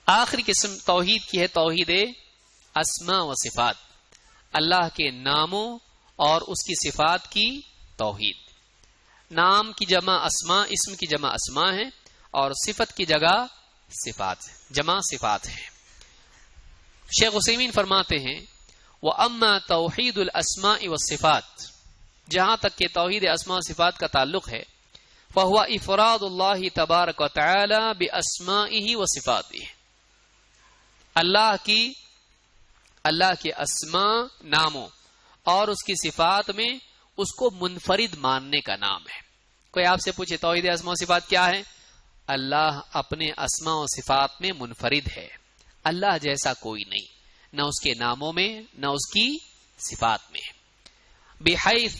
آخری قسم توحید کی ہے توحید اسماء و صفات، اللہ کے ناموں اور اس کی صفات کی توحید۔ نام کی جمع اسماء، اسم کی جمع اسماء ہے، اور صفت کی جگہ صفات جمع صفات ہیں۔ شیخ عثیمین فرماتے ہیں وَأَمَّا تَوْحِيدُ الْأَسْمَاءِ وَالصِّفَاتِ، جہاں تک کہ توحید اسماء و صفات کا تعلق ہے، فَهُوَ إِفْرَادُ اللَّهِ تَبَارَكَ وَتَعَالَى بِأَسْمَائِهِ وَصِفَاتِهِ، اللہ کے اسماء ناموں اور اس کی صفات میں اس کو منفرد ماننے کا نام ہے۔ کوئی آپ سے پوچھے توحید اسماء و صفات کیا ہے؟ اللہ اپنے اسماء و صفات میں منفرد ہے، اللہ جیسا کوئی نہیں، نہ اس کے ناموں میں نہ اس کی صفات میں۔ بحیث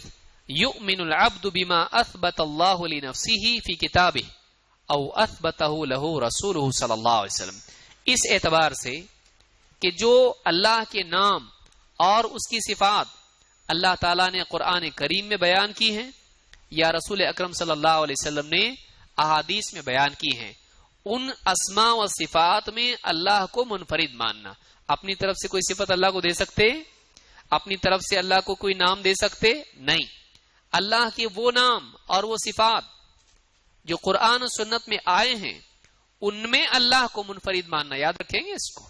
یؤمن العبد بما اثبت اللہ لنفسہ فی کتابہ او اثبتہ لہ رسولہ صلی اللہ علیہ وسلم، اس اعتبار سے کہ جو اللہ کے نام اور اس کی صفات اللہ تعالیٰ نے قرآن کریم میں بیان کی ہیں یا رسول اکرم صلی اللہ علیہ وسلم نے احادیث میں بیان کی ہیں، ان اسماء و صفات میں اللہ کو منفرد ماننا۔ اپنی طرف سے کوئی صفت اللہ کو دے سکتے؟ اپنی طرف سے اللہ کو کوئی نام دے سکتے؟ نہیں۔ اللہ کے وہ نام اور وہ صفات جو قرآن و سنت میں آئے ہیں ان میں اللہ کو منفرد ماننا، یاد رکھیں گے اس کو۔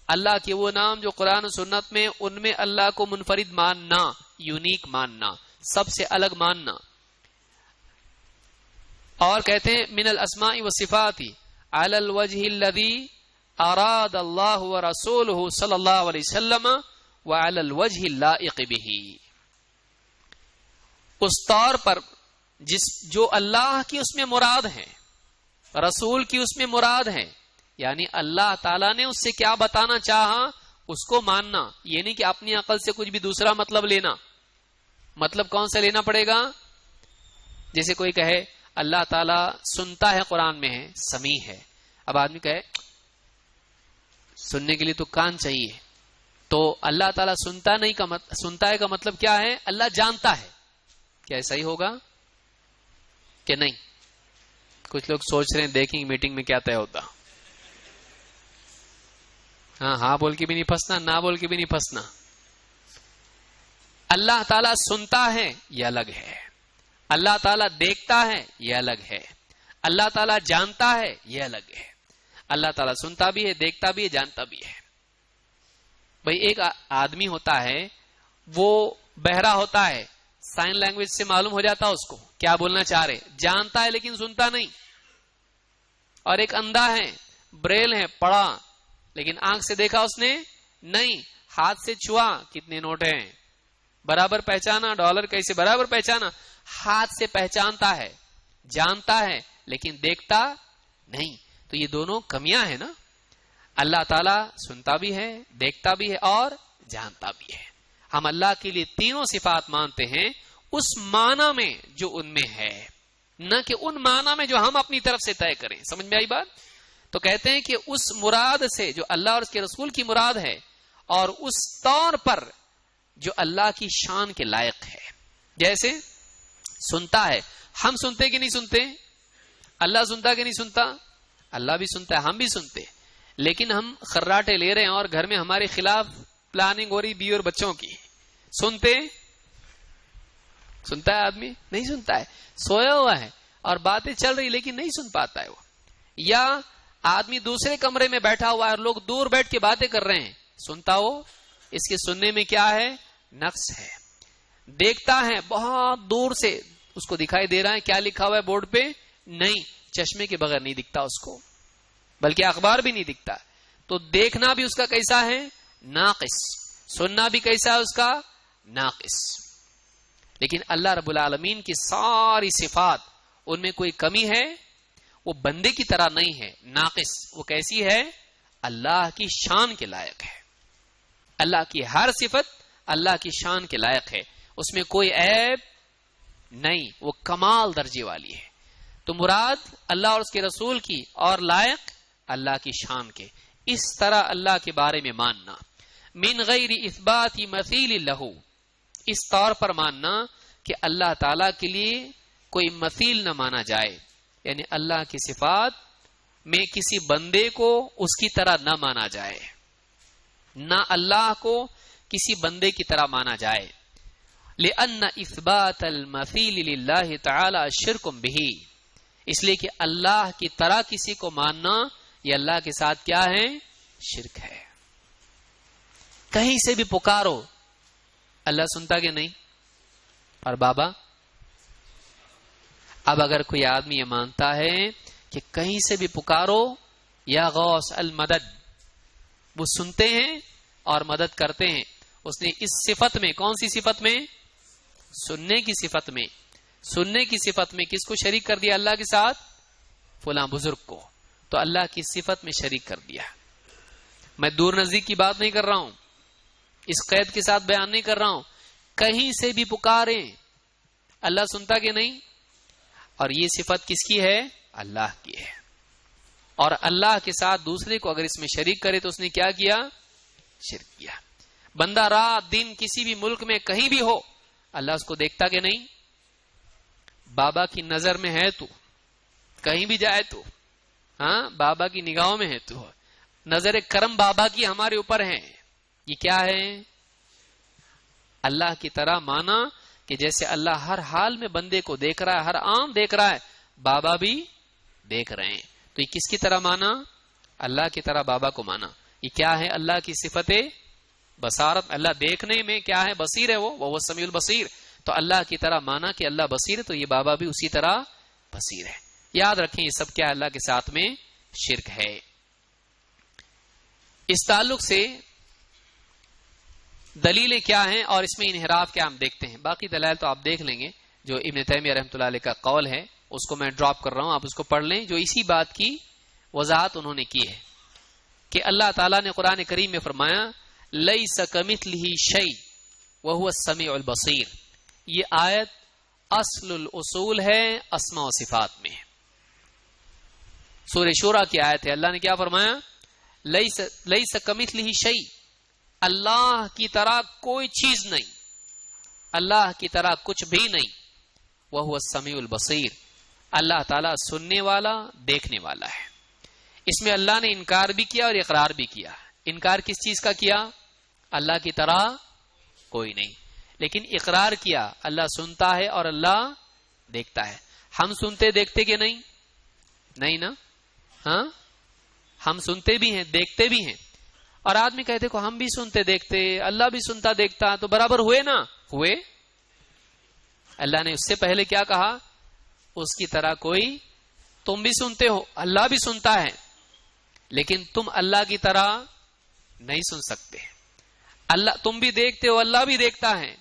اللہ کے وہ نام جو قرآن و سنت میں، ان میں اللہ کو منفرد ماننا، یونیک ماننا، سب سے الگ ماننا۔ اور کہتے ہیں من الاسماء والصفات علی الوجہ الذی اراد اللہ ورسولہ صلی اللہ علیہ وسلم وعلی الوجہ اللائق بہ، اس طور پر جو اللہ کی اس میں مراد ہے، رسول کی اس میں مراد ہے، یعنی اللہ تعالیٰ نے اس سے کیا بتانا چاہا اس کو ماننا، یہ نہیں کہ اپنی عقل سے کچھ بھی دوسرا مطلب لینا۔ مطلب کون سا لینا پڑے گا؟ جیسے کوئی کہے اللہ تعالیٰ سنتا ہے، قرآن میں ہے سمیع ہے، اب آدمی کہے سننے کے لیے تو کان چاہیے، تو اللہ تعالیٰ سنتا ہے کا مطلب کیا ہے؟ اللہ جانتا ہے، کیا ایسا ہی ہوگا کہ نہیں؟ کچھ لوگ سوچ رہے ہیں دیکھیں گے میٹنگ میں کیا طے ہوتا۔ ہاں بول کے بھی نہیں پھنسنا، نہ بول کے بھی نہیں پھنسنا۔ اللہ تعالیٰ سنتا ہے یہ الگ ہے، اللہ تعالیٰ دیکھتا ہے یہ الگ ہے، اللہ تعالیٰ جانتا ہے یہ الگ ہے۔ اللہ تعالیٰ سنتا بھی ہے، دیکھتا بھی ہے، جانتا بھی ہے۔ بھئی ایک آدمی ہوتا ہے وہ بہرا ہوتا ہے، سائن لینگویج سے معلوم ہو جاتا ہے اس کو کیا بولنا چاہ رہے، جانتا ہے لیکن سنتا نہیں۔ اور ایک اندھا ہے، بریل ہے، پڑھا لیکن آنکھ سے دیکھا اس نے نہیں، ہاتھ سے چھوا کتنے نوٹ ہیں برابر پہچانا، ڈالر کیسے برابر پہچانا، ہاتھ سے پہچانتا ہے، جانتا ہے لیکن دیکھتا نہیں۔ تو یہ دونوں کمیاں ہیں نا۔ اللہ تعالیٰ سنتا بھی ہے، دیکھتا بھی ہے اور جانتا بھی ہے۔ ہم اللہ کے لیے تینوں صفات مانتے ہیں اس معنی میں جو ان میں ہے، نہ کہ ان معنی میں جو ہم اپنی طرف سے طے کریں۔ سمجھ میں آئی بات؟ تو کہتے ہیں کہ اس مراد سے جو اللہ اور اس کے رسول کی مراد ہے، اور اس طور پر جو اللہ کی شان کے لائق ہے۔ جیسے سنتا ہے، ہم سنتے کہ نہیں سنتے؟ اللہ سنتا کہ نہیں سنتا؟ اللہ بھی سنتا ہے، ہم بھی سنتے، لیکن ہم خراٹے لے رہے ہیں اور گھر میں ہمارے خلاف پلاننگ ہو رہی بیوی اور بچوں کی۔ سنتا ہے آدمی؟ نہیں سنتا ہے، سویا ہوا ہے اور باتیں چل رہی لیکن نہیں سن پاتا ہے وہ۔ یا آدمی دوسرے کمرے میں بیٹھا ہوا ہے اور لوگ دور بیٹھ کے باتیں کر رہے ہیں، سنتا ہو؟ اس کے سننے میں کیا ہے؟ نقص ہے۔ دیکھتا ہے بہت دور سے، اس کو دکھائی دے رہا ہے کیا لکھا ہوا ہے بورڈ پہ؟ نہیں، چشمے کے بغیر نہیں دکھتا اس کو، بلکہ اخبار بھی نہیں دکھتا۔ تو دیکھنا بھی اس کا کیسا ہے؟ ناقص۔ سننا بھی کیسا ہے اس کا؟ ناقص۔ لیکن اللہ رب العالمین کی ساری صفات، ان میں کوئی کمی ہے؟ وہ بندے کی طرح نہیں ہے، ناقص۔ وہ کیسی ہے؟ اللہ کی شان کے لائق ہے۔ اللہ کی ہر صفت اللہ کی شان کے لائق ہے، اس میں کوئی عیب نہیں، وہ کمال درجے والی ہے۔ تو مراد اللہ اور اس کے رسول کی اور لائق اللہ کی شان کے، اس طرح اللہ کے بارے میں ماننا۔ من غیر اثبات مثیل لہ، اس طور پر ماننا کہ اللہ تعالی کے لیے کوئی مثیل نہ مانا جائے، یعنی اللہ کی صفات میں کسی بندے کو اس کی طرح نہ مانا جائے، نہ اللہ کو کسی بندے کی طرح مانا جائے. لأن اثبات المثیل للہ تعالی شرک بہ، اس لیے کہ اللہ کی طرح کسی کو ماننا یہ اللہ کے ساتھ کیا ہے؟ شرک ہے. کہیں سے بھی پکارو اللہ سنتا کہ نہیں؟ اور بابا، اب اگر کوئی آدمی یہ مانتا ہے کہ کہیں سے بھی پکارو یا غوث المدد، وہ سنتے ہیں اور مدد کرتے ہیں، اس نے اس صفت میں، کون سی صفت میں؟ سننے کی صفت میں. سننے کی صفت میں کس کو شریک کر دیا اللہ کے ساتھ؟ فلاں بزرگ کو. تو اللہ کی صفت میں شریک کر دیا. میں دور نزدیک کی بات نہیں کر رہا ہوں، اس قید کے ساتھ بیان نہیں کر رہا ہوں. کہیں سے بھی پکاریں اللہ سنتا کہ نہیں؟ اور یہ صفت کس کی ہے؟ اللہ کی ہے. اور اللہ کے ساتھ دوسرے کو اگر اس میں شریک کرے تو اس نے کیا کیا؟ شرک کیا. بندہ رات دن کسی بھی ملک میں کہیں بھی ہو، اللہ اس کو دیکھتا کہ نہیں؟ بابا کی نظر میں ہے تو، کہیں بھی جائے تو، ہاں بابا کی نگاہوں میں ہے تو. نظر کرم بابا کی ہمارے اوپر ہے. یہ کیا ہے؟ اللہ کی طرح مانا کہ جیسے اللہ ہر حال میں بندے کو دیکھ رہا ہے، ہر آن دیکھ رہا ہے، بابا بھی دیکھ رہے ہیں. تو یہ کس کی طرح مانا؟ اللہ کی طرح بابا کو مانا. یہ کیا ہے؟ اللہ کی صفت بصارت. اللہ دیکھنے میں کیا ہے؟ بصیر ہے. وہ سمیع البصیر. تو اللہ کی طرح مانا کہ اللہ بصیر ہے، تو یہ بابا بھی اسی طرح بصیر ہے. یاد رکھیں یہ سب کیا اللہ کے ساتھ میں شرک ہے. اس تعلق سے دلیلیں کیا ہیں اور اس میں انحراف کیا ہم دیکھتے ہیں. باقی دلائل تو آپ دیکھ لیں گے. جو ابن تیمیہ رحمۃ اللہ علیہ کا قول ہے اس کو میں ڈراپ کر رہا ہوں، آپ اس کو پڑھ لیں. جو اسی بات کی وضاحت انہوں نے کی ہے کہ اللہ تعالیٰ نے قرآن کریم میں فرمایا لیس کمثلہ شیء وہو السمیع البصیر. یہ آیت اصل الاصول ہے اسماء و صفات میں. سورہ شورى کی آیت ہے. اللہ نے کیا فرمایا؟ لیس کمثلہ شیء، اللہ کی طرح کوئی چیز نہیں، اللہ کی طرح کچھ بھی نہیں. وہو السمیع البصیر، اللہ تعالیٰ سننے والا، دیکھنے والا ہے. اس میں اللہ نے انکار بھی کیا اور اقرار بھی کیا. انکار کس چیز کا کیا؟ اللہ کی طرح کوئی نہیں. لیکن اقرار کیا اللہ سنتا ہے اور اللہ دیکھتا ہے. ہم سنتے دیکھتے کہ نہیں؟ نہیں نا. ہاں ہم سنتے بھی ہیں، دیکھتے بھی ہیں. اور آدمی کہتے کو ہم بھی سنتے دیکھتے، اللہ بھی سنتا دیکھتا، تو برابر ہوئے نا؟ ہوئے. اللہ نے اس سے پہلے کیا کہا؟ اس کی طرح کوئی، تم بھی سنتے ہو، اللہ بھی سنتا ہے، لیکن تم اللہ کی طرح نہیں سن سکتے. اللہ تم بھی دیکھتے ہو، اللہ بھی دیکھتا ہے،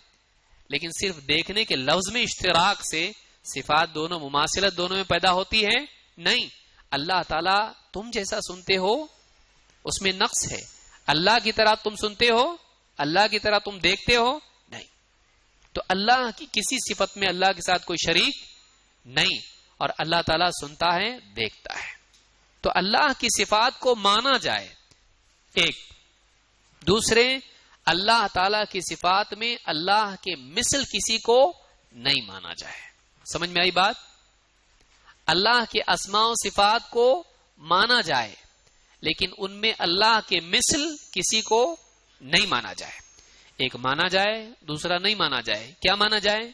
لیکن صرف دیکھنے کے لفظ میں اشتراک سے صفات دونوں، مماثلت دونوں میں پیدا ہوتی ہے؟ نہیں. اللہ تعالیٰ تم جیسا سنتے ہو اس میں نقص ہے. اللہ کی طرح تم سنتے ہو، اللہ کی طرح تم دیکھتے ہو؟ نہیں. تو اللہ کی کسی صفت میں اللہ کے ساتھ کوئی شریک نہیں، اور اللہ تعالیٰ سنتا ہے، دیکھتا ہے. تو اللہ کی صفات کو مانا جائے. ایک دوسرے، اللہ تعالیٰ کی صفات میں اللہ کے مثل کسی کو نہیں مانا جائے. سمجھ میں آئی بات؟ اللہ کے اسماء و صفات کو مانا جائے، لیکن ان میں اللہ کے مثل کسی کو نہیں مانا جائے. ایک مانا جائے، دوسرا نہیں مانا جائے. کیا مانا جائے؟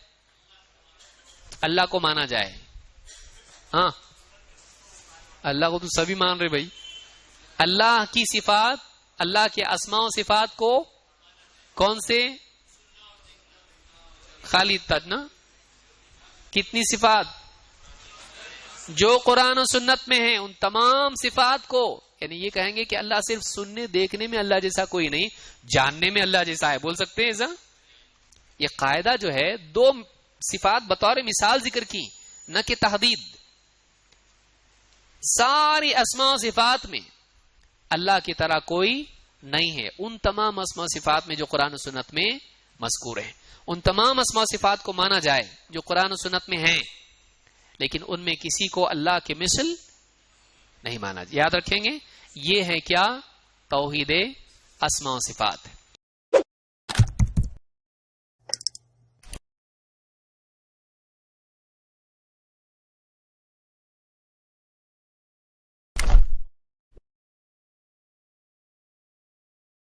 اللہ کو مانا جائے. ہاں اللہ کو تو سبھی مان رہے بھائی. اللہ کی صفات، اللہ کے اسماء و صفات کو کون سے؟ خالی تک نا. کتنی صفات؟ جو قرآن و سنت میں ہیں ان تمام صفات کو. یعنی یہ کہیں گے کہ اللہ صرف سننے دیکھنے میں اللہ جیسا کوئی نہیں، جاننے میں اللہ جیسا ہے، بول سکتے ہیں ایسا؟ یہ قاعدہ جو ہے، دو صفات بطور مثال ذکر کی، نہ کہ تحدید. ساری اسماء و صفات میں اللہ کی طرح کوئی نہیں ہے. ان تمام اسماء و صفات میں جو قرآن و سنت میں مذکور ہیں، ان تمام اسماء و صفات کو مانا جائے جو قرآن و سنت میں ہیں، لیکن ان میں کسی کو اللہ کے مثل نہیں مانا. یاد رکھیں گے یہ ہے کیا؟ توحید اسماء و صفات.